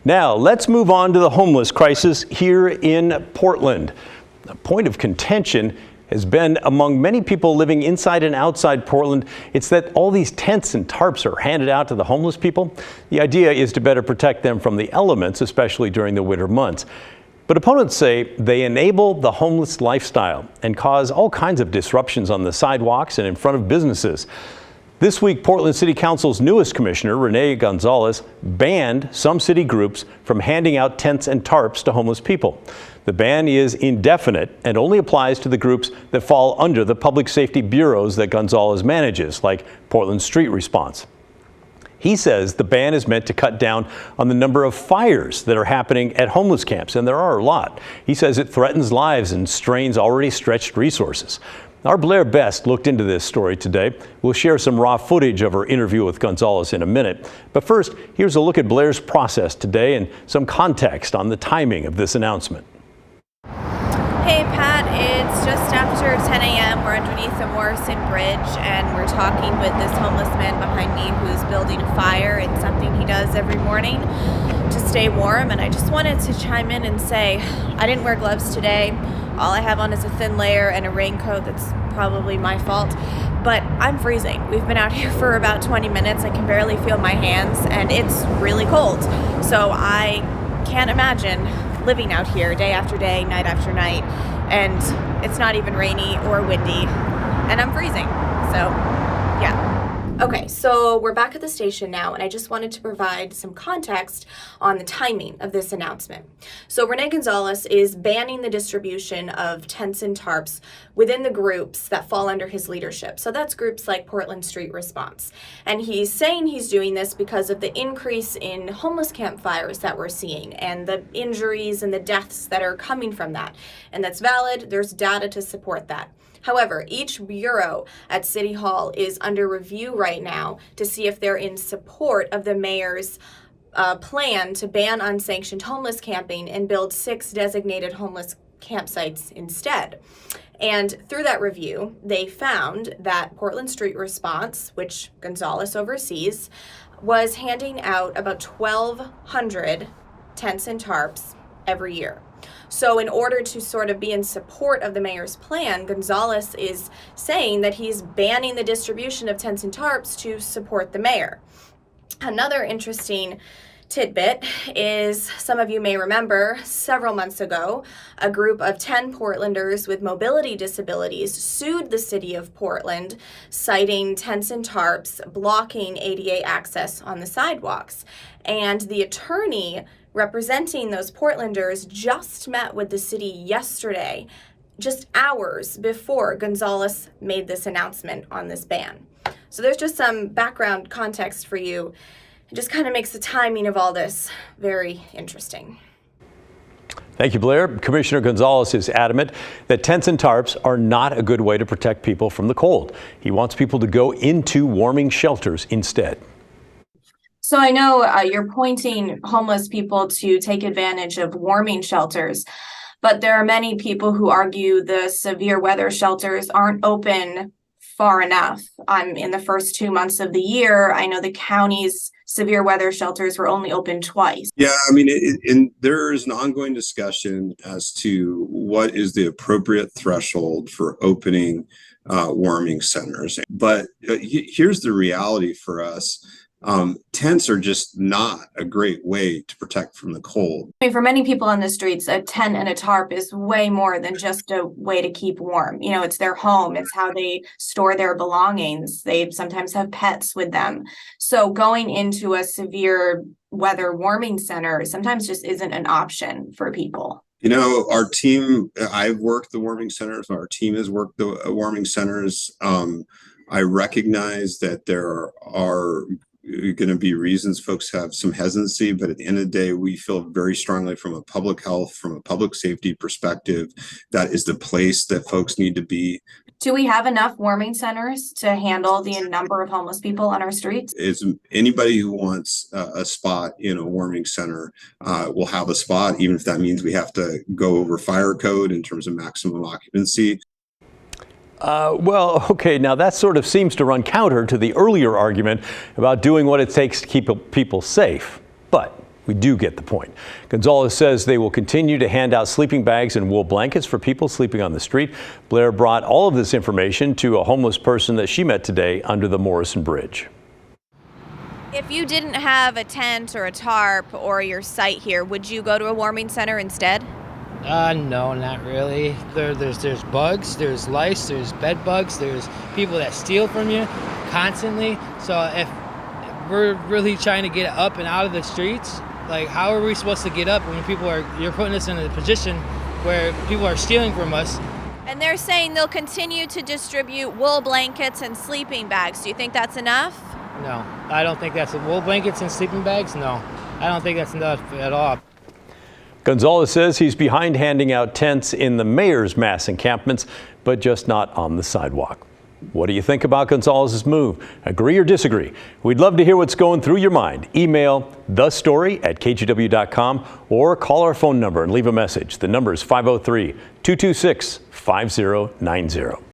Now, let's move on to the homeless crisis here in Portland. A point of contention has been among many people living inside and outside Portland. It's that all these tents and tarps are handed out to the homeless people. The idea is to better protect them from the elements, especially during the winter months. But opponents say they enable the homeless lifestyle and cause all kinds of disruptions on the sidewalks and in front of businesses. This week, Portland City Council's newest commissioner, Rene Gonzalez, banned some city groups from handing out tents and tarps to homeless people. The ban is indefinite and only applies to the groups that fall under the public safety bureaus that Gonzalez manages, like Portland Street Response. He says the ban is meant to cut down on the number of fires that are happening at homeless camps, and there are a lot. He says it threatens lives and strains already stretched resources. Our Blair Best looked into this story today. We'll share some raw footage of her interview with Gonzalez in a minute. But first, here's a look at Blair's process today and some context on the timing of this announcement. Hey Pat, it's just after 10 a.m. We're underneath the Morrison Bridge and we're talking with this homeless man behind me who's building a fire. It's something he does every morning to stay warm, and I just wanted to chime in and say I didn't wear gloves today. All I have on is a thin layer and a raincoat. That's probably my fault, but I'm freezing. We've been out here for about 20 minutes. I can barely feel my hands and it's really cold. So I can't imagine living out here day after day, night after night, and it's not even rainy or windy, and I'm freezing. So, yeah. Okay, so we're back at the station now, and I just wanted to provide some context on the timing of this announcement. So Rene Gonzalez is banning the distribution of tents and tarps within the groups that fall under his leadership. So that's groups like Portland Street Response. And he's saying he's doing this because of the increase in homeless campfires that we're seeing and the injuries and the deaths that are coming from that. And that's valid. There's data to support that. However, each bureau at City Hall is under review right now to see if they're in support of the mayor's plan to ban unsanctioned homeless camping and build 6 designated homeless campsites instead. And through that review, they found that Portland Street Response, which Gonzalez oversees, was handing out about 1,200 tents and tarps every year. So in order to sort of be in support of the mayor's plan, Gonzalez is saying that he's banning the distribution of tents and tarps to support the mayor. Another interesting tidbit is, some of you may remember, several months ago, a group of 10 Portlanders with mobility disabilities sued the city of Portland, citing tents and tarps blocking ADA access on the sidewalks. And the attorney representing those Portlanders just met with the city yesterday, just hours before Gonzalez made this announcement on this ban. So there's just some background context for you. It just kind of makes the timing of all this very interesting. Thank you, Blair. Commissioner Gonzalez is adamant that tents and tarps are not a good way to protect people from the cold. He wants people to go into warming shelters instead. So I know you're pointing homeless people to take advantage of warming shelters, but there are many people who argue the severe weather shelters aren't open far enough. In the first 2 months of the year, I know the county's severe weather shelters were only open twice. Yeah, I mean, there is an ongoing discussion as to what is the appropriate threshold for opening warming centers. But here's the reality for us. Tents are just not a great way to protect from the cold. I mean, for many people on the streets, a tent and a tarp is way more than just a way to keep warm. You know, it's their home. It's how they store their belongings. They sometimes have pets with them. So going into a severe weather warming center sometimes just isn't an option for people. You know, our team, I've worked the warming centers. Our team has worked the warming centers. I recognize that there are going to be reasons folks have some hesitancy, but at the end of the day, we feel very strongly from a public health, from a public safety perspective, that is the place that folks need to be. Do we have enough warming centers to handle the number of homeless people on our streets? Is anybody who wants a spot in a warming center will have a spot, even if that means we have to go over fire code in terms of maximum occupancy. Well, okay, now that sort of seems to run counter to the earlier argument about doing what it takes to keep people safe. But We do get the point. Gonzalez says they will continue to hand out sleeping bags and wool blankets for people sleeping on the street. Blair brought all of this information to a homeless person that she met today under the Morrison Bridge. If you didn't have a tent or a tarp or your site here, would you go to a warming center instead? No, not really. There's bugs, there's lice, there's bed bugs, there's people that steal from you constantly. So if we're really trying to get up and out of the streets, like how are we supposed to get up when you're putting us in a position where people are stealing from us? And they're saying they'll continue to distribute wool blankets and sleeping bags. Do you think that's enough? No, I don't think that's wool blankets and sleeping bags. No, I don't think that's enough at all. Gonzalez says he's behind handing out tents in the mayor's mass encampments, but just not on the sidewalk. What do you think about Gonzalez's move? Agree or disagree? We'd love to hear what's going through your mind. Email thestory@kgw.com or call our phone number and leave a message. The number is 503-226-5090.